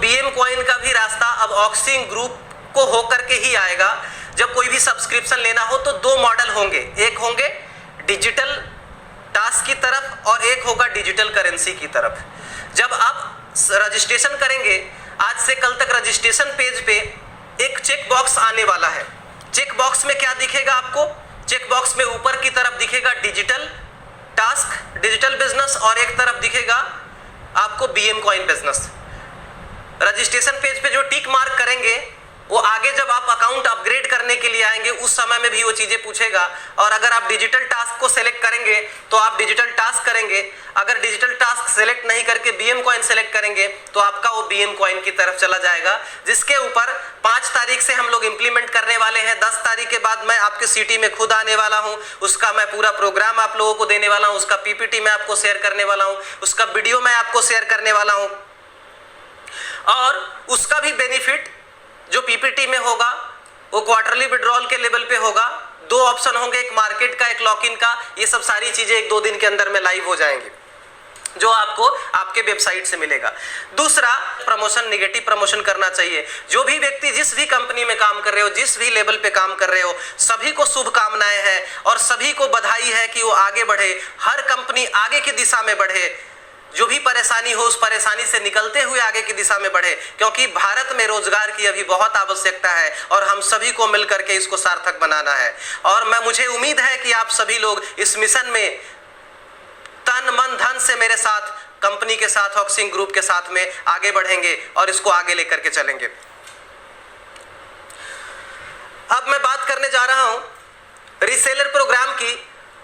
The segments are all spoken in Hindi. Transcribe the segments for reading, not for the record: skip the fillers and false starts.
बीएम कॉइन का भी रास्ता अब ऑक्सिन ग्रुप को होकर के ही आएगा। जब कोई भी सब्सक्रिप्शन लेना हो तो दो मॉडल होंगे, एक होंगे डिजिटल टास्क की तरफ और एक होगा डिजिटल करेंसी की तरफ। जब आप रजिस्ट्रेशन करेंगे, आज से कल तक रजिस्ट्रेशन पेज पे एक चेक बॉक्स आने वाला है। चेक बॉक्स में क्या दिखेगा आपको? चेक बॉक्स में ऊपर की तरफ दिखेगा डिजिटल टास्क, डिजिटल बिजनेस, और एक तरफ दिखेगा आपको BM coin business. Registration page पे जो टिक मार्क करेंगे वो आगे जब आप अकाउंट अपग्रेड करने के लिए आएंगे उस समय में भी वो चीजें पूछेगा। और अगर आप डिजिटल टास्क को सेलेक्ट करेंगे तो आप डिजिटल टास्क करेंगे, अगर डिजिटल टास्क सेलेक्ट नहीं करके बीएम कॉइन सेलेक्ट करेंगे तो आपका वो बीएम कॉइन की तरफ चला जाएगा, जिसके ऊपर 5 तारीख से हम लोग इंप्लीमेंट करने वाले हैं। 10 तारीख के बाद मैं आपके सिटी में खुद आने वाला हूं, उसका मैं पूरा प्रोग्राम आप लोगों को देने वाला हूं, उसका पीपीटी मैं आपको शेयर करने वाला हूं, उसका वीडियो मैं आपको शेयर करने वाला हूं। और उसका भी बेनिफिट जो पीपीटी में होगा वो क्वार्टरली विड्रॉल के लेवल पे होगा। 2 ऑप्शन होंगे, एक मार्केट का, एक लॉक इन का। ये सब सारी चीजें 1-2 दिन के अंदर में लाइव हो जाएंगी, जो आपको आपके वेबसाइट से मिलेगा। दूसरा, प्रमोशन, निगेटिव प्रमोशन करना चाहिए। जो भी व्यक्ति जिस भी कंपनी में काम कर रहे हो, जिस भी लेवल पे काम कर रहे हो, सभी को शुभकामनाएं हैं और सभी को बधाई है कि वो आगे बढ़े, हर कंपनी आगे की दिशा में बढ़े। जो भी परेशानी हो उस परेशानी से निकलते हुए आगे की दिशा में बढ़े, क्योंकि भारत में रोजगार की अभी बहुत आवश्यकता है और हम सभी को मिलकर के इसको सार्थक बनाना है। और मुझे उम्मीद है कि आप सभी लोग इस मिशन में तन मन धन से मेरे साथ, कंपनी के साथ, ऑक्सिन ग्रुप के साथ में आगे बढ़ेंगे और इसको आगे लेकर के चलेंगे। अब मैं बात करने जा रहा हूं रीसेलर प्रोग्राम की।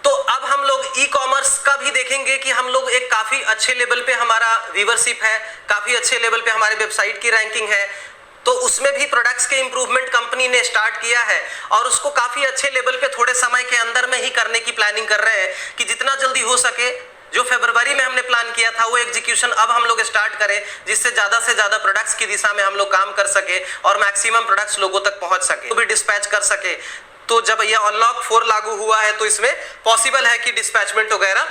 तो अब हम लोग ई कॉमर्स का भी देखेंगे कि हम लोग एक काफी अच्छे लेवल पे हमारा व्यूअरशिप है, काफी अच्छे लेवल पे हमारे वेबसाइट की रैंकिंग है। तो उसमें भी प्रोडक्ट्स के इंप्रूवमेंट कंपनी ने स्टार्ट किया है और उसको काफी अच्छे लेवल पे थोड़े समय के अंदर में ही करने की प्लानिंग कर रहे हैं कि जितना जल्दी हो सके, जो फरवरी में हमने प्लान किया था वो एग्जीक्यूशन अब हम लोग स्टार्ट करें, जिससे ज्यादा से ज्यादा प्रोडक्ट्स की दिशा में हम लोग काम कर सके और मैक्सिमम प्रोडक्ट्स लोगों तक पहुंच सके, तो भी डिस्पैच कर सके। तो जब यह अनलॉक 4 लागू हुआ है तो इसमें पॉसिबल है कि डिस्पैचमेंट वगैरह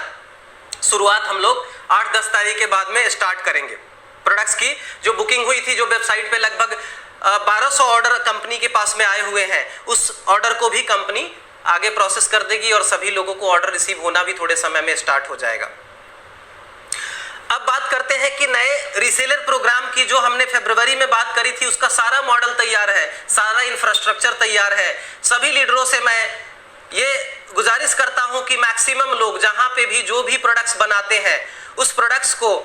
शुरुआत हम लोग 8-10 तारीख के बाद में स्टार्ट करेंगे। प्रोडक्ट्स की जो बुकिंग हुई थी, जो वेबसाइट पे लगभग 1200 ऑर्डर कंपनी के पास में आए हुए हैं, उस ऑर्डर को भी कंपनी आगे प्रोसेस कर देगी और सभी लोगों को ऑर्डर रिसीव होना भी थोड़े समय में स्टार्ट हो जाएगा। अब बात करते हैं कि नए रीसेलर प्रोग्राम की जो हमने फरवरी में बात करी थी, उसका सारा मॉडल तैयार है, सारा इंफ्रास्ट्रक्चर तैयार है। सभी लीडरों से मैं ये गुजारिश करता हूं कि मैक्सिमम लोग जहां पे भी जो भी प्रोडक्ट्स बनाते हैं उस प्रोडक्ट्स को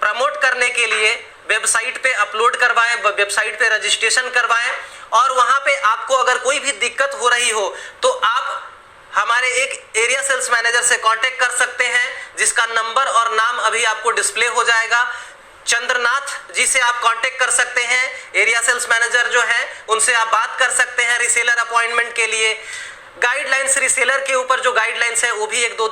प्रमोट करने के लिए वेबसाइट पे अपलोड करवाएं, वेबसाइट पे रजिस्ट्रेशन करवाएं। और वहां पे आपको अगर कोई भी दिक्कत हो रही हो तो आप हमारे एक एरिया सेल्स मैनेजर से कांटेक्ट कर सकते हैं, जिसका नंबर और नाम अभी आपको डिस्प्ले हो जाएगा। चंद्रनाथ जी से आप कांटेक्ट कर सकते हैं, एरिया सेल्स मैनेजर जो है उनसे आप बात कर सकते हैं रीसेलर अपॉइंटमेंट के लिए। गाइडलाइंस, रीसेलर के ऊपर जो गाइडलाइंस है वो भी 1-2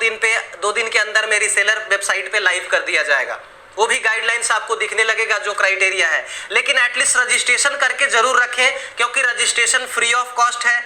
दिन के अंदर में रीसेलर वेबसाइट पे लाइव कर दिया जाएगा। वो भी गाइडलाइंस आपको दिखने लगेगा जो क्राइटेरिया है। लेकिन एटलीस्ट रजिस्ट्रेशन करके जरूर रखें, क्योंकि रजिस्ट्रेशन फ्री ऑफ कॉस्ट है।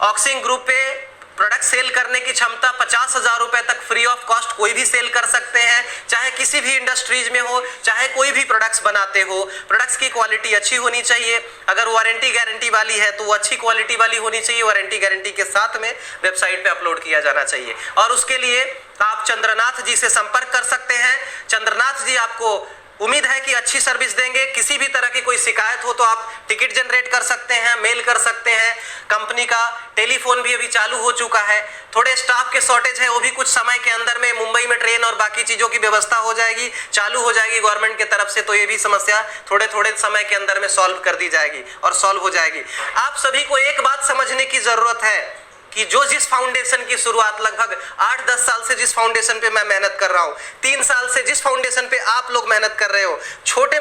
ऑक्सिन ग्रुप पे प्रोडक्ट सेल करने की क्षमता 50,000 रुपए तक फ्री ऑफ कॉस्ट कोई भी सेल कर सकते हैं, चाहे किसी भी इंडस्ट्रीज में हो, चाहे कोई भी प्रोडक्ट्स बनाते हो। प्रोडक्ट्स की क्वालिटी अच्छी होनी चाहिए, अगर वारंटी गारंटी वाली है तो वो अच्छी क्वालिटी वाली होनी चाहिए, वारंटी गारंटी के साथ में वेबसाइट पे अपलोड किया जाना चाहिए। और उसके लिए आप चंद्रनाथ जी से संपर्क कर सकते हैं। चंद्रनाथ जी आपको उम्मीद है कि अच्छी सर्विस देंगे। किसी भी तरह की कोई शिकायत हो तो आप टिकट जनरेट कर सकते हैं, मेल कर सकते हैं। कंपनी का टेलीफोन भी अभी चालू हो चुका है। थोड़े स्टाफ के शॉर्टेज है, वो भी कुछ समय के अंदर में मुंबई में ट्रेन और बाकी चीजों की व्यवस्था हो जाएगी, चालू हो जाएगी गवर्नमेंट की तरफ से, तो ये भी समस्या थोड़े समय के अंदर में सॉल्व कर दी जाएगी और सॉल्व हो जाएगी। आप सभी को एक बात समझने की जरूरत है कि जिस फाउंडेशन की शुरुआत लगभग 8-10 साल से जिस फाउंडेशन पे मैं मेहनत कर रहा हूं, 3 साल से जिस फाउंडेशन पे आप लोग मेहनत कर रहे हो, छोटे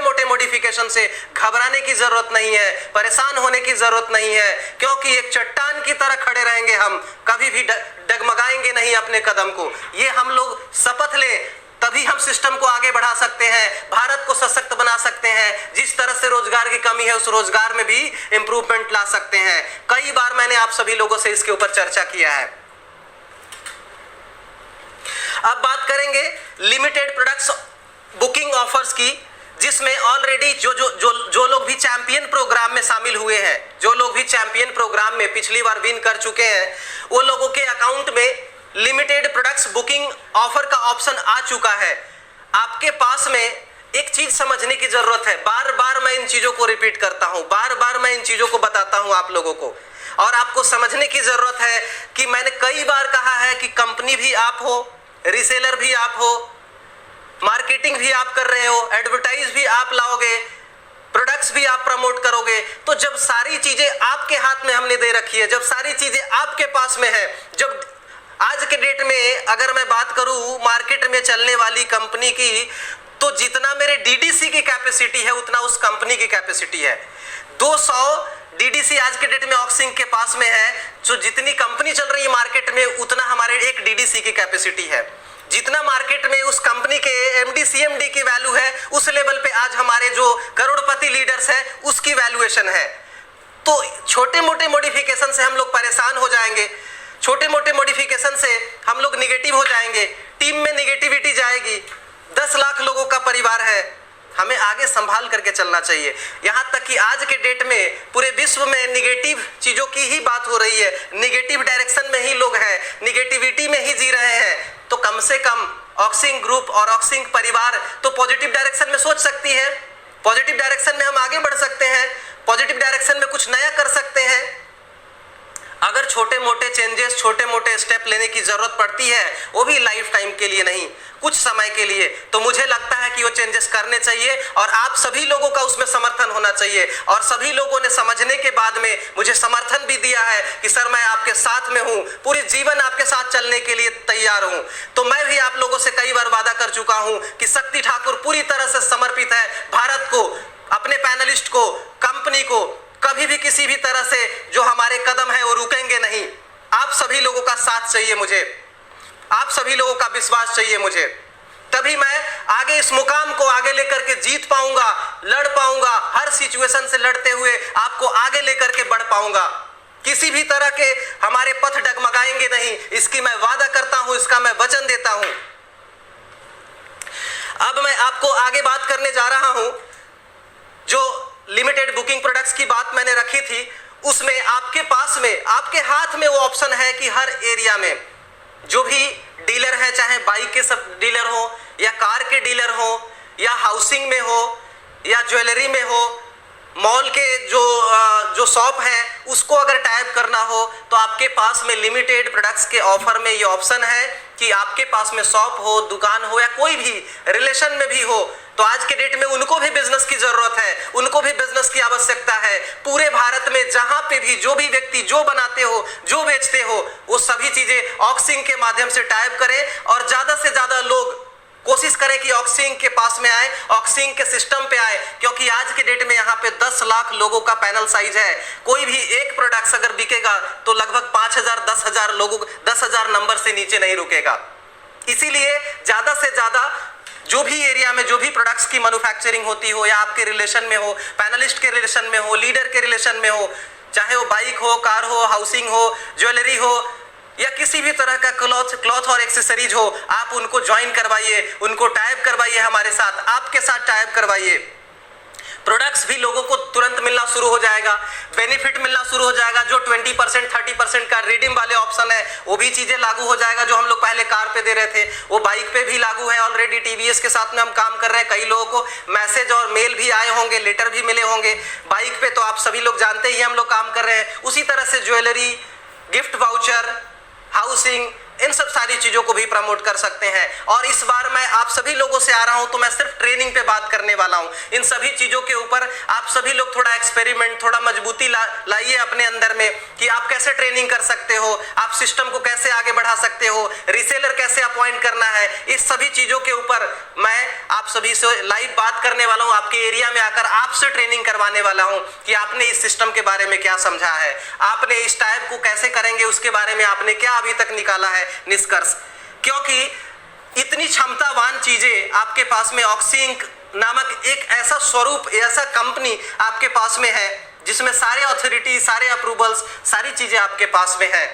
मोटे मॉडिफिकेशन से घबराने की जरूरत नहीं है, परेशान होने की जरूरत नहीं है, क्योंकि एक चट्टान की तरह खड़े रहेंगे हम, कभी भी डगमगाएंगे नहीं अपने कदम को। ये हम लोग शपथ लें, तभी हम सिस्टम को आगे बढ़ा सकते हैं, भारत को सशक्त बना सकते हैं। जिस तरह से रोजगार की कमी है उस रोजगार में भी इंप्रूवमेंट ला सकते हैं। कई बार मैंने आप सभी लोगों से इसके ऊपर चर्चा किया है। अब बात करेंगे लिमिटेड प्रोडक्ट्स बुकिंग ऑफर्स की, जिसमें ऑलरेडी जो लोग भी चैंपियन प्रोग्राम में शामिल हुए हैं, जो लोग भी चैंपियन प्रोग्राम में पिछली बार विन कर चुके हैं, वो लोगों के अकाउंट में लिमिटेड प्रोडक्ट्स बुकिंग ऑफर का ऑप्शन आ चुका है। आपके पास में एक चीज समझने की जरूरत है, बार बार मैं इन चीजों को रिपीट करता हूं, बार बार मैं इन चीजों को बताता हूं आप लोगों को, और आपको समझने की जरूरत है कि मैंने कई बार कहा है कि कंपनी भी आप हो, रीसेलर भी आप हो, मार्केटिंग भी आप कर रहे हो, एडवर्टाइज भी आप लाओगे, प्रोडक्ट्स भी आप प्रमोट करोगे, तो जब सारी चीजें आपके हाथ में हमने दे रखी है, जब सारी चीजें आपके पास में है, जब आज के डेट में अगर मैं बात करूं मार्केट में चलने वाली कंपनी की, तो जितना मेरे डीडीसी की कैपेसिटी है उतना उस कंपनी की कैपेसिटी है। 200 डीडीसी आज के डेट में ऑक्सिंग के पास में है, जो जितनी कंपनी चल रही है मार्केट में उतना हमारे एक डीडीसी की कैपेसिटी है। जितना मार्केट में उस कंपनी के एमडी सीएमडी की वैल्यू है, उस लेवल पे आज हमारे जो करोड़पति लीडर्स है उसकी वैल्यूएशन है। तो छोटे मोटे मॉडिफिकेशन से हम लोग परेशान हो जाएंगे, छोटे मोटे मॉडिफिकेशन से हम लोग निगेटिव हो जाएंगे, टीम में निगेटिविटी जाएगी। 10 लाख लोगों का परिवार है, हमें आगे संभाल करके चलना चाहिए। यहाँ तक कि आज के डेट में पूरे विश्व में निगेटिव चीजों की ही बात हो रही है, निगेटिव डायरेक्शन में ही लोग हैं, निगेटिविटी में ही जी रहे हैं। तो कम से कम ऑक्सिंग ग्रुप और ऑक्सिंग परिवार तो पॉजिटिव डायरेक्शन में सोच सकती है, पॉजिटिव डायरेक्शन में हम आगे बढ़ सकते हैं, पॉजिटिव डायरेक्शन में कुछ नया कर सकते हैं। अगर छोटे मोटे चेंजेस, छोटे मोटे स्टेप लेने की जरूरत पड़ती है, वो भी लाइफ टाइम के लिए नहीं, कुछ समय के लिए, तो मुझे लगता है कि वो चेंजेस करने चाहिए और आप सभी लोगों का उसमें समर्थन होना चाहिए। और सभी लोगों ने समझने के बाद में मुझे समर्थन भी दिया है कि सर मैं आपके साथ में हूं, पूरे जीवन आपके साथ चलने के लिए तैयार हूं। तो मैं भी आप लोगों से कई बार वादा कर चुका हूं कि शक्ति ठाकुर पूरी तरह से समर्पित है भारत को, अपने पैनलिस्ट को, कंपनी को। कभी भी किसी भी तरह से जो हमारे कदम है वो रुकेंगे नहीं। आप सभी लोगों का साथ चाहिए मुझे, आप सभी लोगों का विश्वास चाहिए मुझे, तभी मैं आगे इस मुकाम को आगे लेकर के जीत पाऊंगा, लड़ पाऊंगा, हर सिचुएशन से लड़ते हुए आपको आगे लेकर के बढ़ पाऊंगा। किसी भी तरह के हमारे पथ डगमगाएंगे नहीं, इसकी मैं वादा करता हूं, इसका मैं वचन देता हूं। अब मैं आपको आगे बात करने जा रहा हूं, जो लिमिटेड बुकिंग प्रोडक्ट्स की बात मैंने रखी थी, उसमें आपके पास में, आपके हाथ में वो ऑप्शन है कि हर एरिया में जो भी डीलर है, चाहे बाइक के सब डीलर हो या कार के डीलर हो या हाउसिंग में हो या ज्वेलरी में हो, मॉल के जो शॉप है उसको अगर टाइप करना हो तो आपके पास में लिमिटेड प्रोडक्ट्स के ऑफर में ये ऑप्शन है कि आपके पास में शॉप हो, दुकान हो या कोई भी रिलेशन में भी हो, तो आज के डेट में उनको भी बिजनेस की जरूरत है, उनको भी बिजनेस की आवश्यकता है। पूरे भारत में जहां पे भी जो भी व्यक्ति जो बनाते हो, जो बेचते हो, वो सभी चीजें ऑक्सिंग के माध्यम से टाइप करें और ज्यादा से ज्यादा लोग कोशिश करें कि ऑक्सिंग के पास में आए, ऑक्सिंग के सिस्टम पे आए, क्योंकि आज के डेट में यहाँ पे 10 लाख लोगों का पैनल साइज है। कोई भी एक प्रोडक्ट अगर बिकेगा तो लगभग 5000 10,000 लोगों, 10,000 नंबर से नीचे नहीं रुकेगा। इसीलिए ज्यादा से ज्यादा जो भी एरिया में जो भी प्रोडक्ट्स की मैन्युफैक्चरिंग होती हो या आपके रिलेशन में हो, पैनलिस्ट के रिलेशन में हो, लीडर के रिलेशन में हो, चाहे वो बाइक हो, कार हो, हाउसिंग हो, ज्वेलरी हो या किसी भी तरह का क्लॉथ और एक्सेसरीज हो, आप उनको ज्वाइन करवाइए, उनको टाइप करवाइए, हमारे साथ, आपके साथ टाइप करवाइए। प्रोडक्ट्स भी लोगों को तुरंत मिलना शुरू हो जाएगा, बेनिफिट मिलना शुरू हो जाएगा। जो 20% 30% का रिडीम वाले ऑप्शन है वो भी चीजें लागू हो जाएगा, जो हम लोग पहले कार पे दे रहे थे वो बाइक पे भी लागू है। ऑलरेडी टीवीएस के साथ में हम काम कर रहे हैं, कई लोगों को मैसेज और मेल भी आए होंगे, लेटर भी मिले होंगे। बाइक पे तो आप सभी लोग जानते ही हम लोग काम कर रहे हैं। उसी तरह से ज्वेलरी, गिफ्ट वाउचर, हाउसिंग, इन सब सारी चीजों को भी प्रमोट कर सकते हैं। और इस बार मैं आप सभी लोगों से आ रहा हूं तो मैं सिर्फ ट्रेनिंग पे बात करने वाला हूं। इन सभी चीजों के ऊपर आप सभी लोग थोड़ा एक्सपेरिमेंट, थोड़ा मजबूती लाइए अपने अंदर में कि आप कैसे ट्रेनिंग कर सकते हो, आप सिस्टम को कैसे आगे बढ़ा सकते हो, रीसेलर कैसे अपॉइंट करना है। इस सभी चीजों के ऊपर मैं आप सभी से लाइव बात करने वाला हूं, आपके एरिया में आकर आपसे ट्रेनिंग करवाने वाला हूं कि आपने इस सिस्टम के बारे में क्या समझा है, आपने इस टाइप को कैसे करेंगे उसके बारे में आपने क्या अभी तक निकाला है निष्कर्ष। क्योंकि इतनी क्षमतावान चीजें आपके पास में ऑक्सिंग नामक एक ऐसा स्वरूप, ऐसा कंपनी आपके पास में है जिसमें सारे अथॉरिटी, सारे अप्रूवल्स, सारी चीजें आपके पास में है।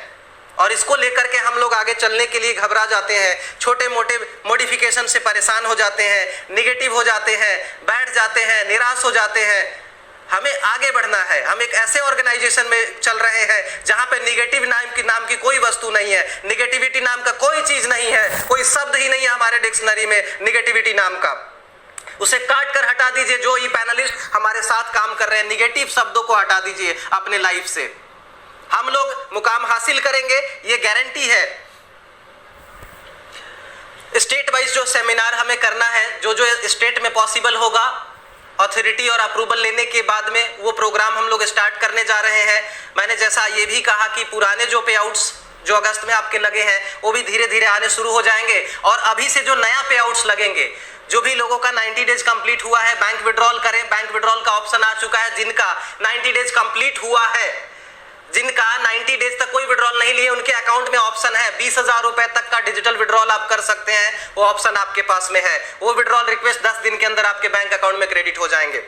और इसको लेकर के हम लोग आगे चलने के लिए घबरा जाते हैं, छोटे मोटे मॉडिफिकेशन से परेशान हो जाते हैं, निगेटिव हो जाते हैं, बैठ जाते हैं, निराश हो जाते हैं। हमें आगे बढ़ना है। हम एक ऐसे ऑर्गेनाइजेशन में चल रहे हैं जहां पे निगेटिव नाम की कोई वस्तु नहीं है, निगेटिविटी नाम का कोई चीज नहीं है, कोई शब्द ही नहीं है हमारे डिक्शनरी में निगेटिविटी नाम का। उसे काट कर हटा दीजिए। जो ये पैनलिस्ट हमारे साथ काम कर रहे हैं, निगेटिव शब्दों को हटा दीजिए अपने लाइफ से। हम लोग मुकाम हासिल करेंगे, ये गारंटी है। स्टेट वाइज जो सेमिनार हमें करना है, जो जो स्टेट में पॉसिबल होगा, अथॉरिटी और अप्रूवल लेने के बाद में वो प्रोग्राम हम लोग स्टार्ट करने जा रहे हैं। मैंने जैसा ये भी कहा कि पुराने जो पे आउट्स जो अगस्त में आपके लगे हैं वो भी धीरे धीरे आने शुरू हो जाएंगे, और अभी से जो नया पे आउट्स लगेंगे, जो भी लोगों का 90 डेज कंप्लीट हुआ है बैंक विड्रॉल करें। बैंक विड्रॉल का ऑप्शन आ चुका है। जिनका 90 डेज कंप्लीट हुआ है, जिनका 90 डेज तक कोई विड्रॉल नहीं लिए, उनके अकाउंट में ऑप्शन है 20,000 रुपए तक का डिजिटल विड्रॉल आप कर सकते हैं। वो ऑप्शन आपके पास में है। वो विड्रॉल रिक्वेस्ट 10 दिन के अंदर आपके बैंक अकाउंट में क्रेडिट हो जाएंगे।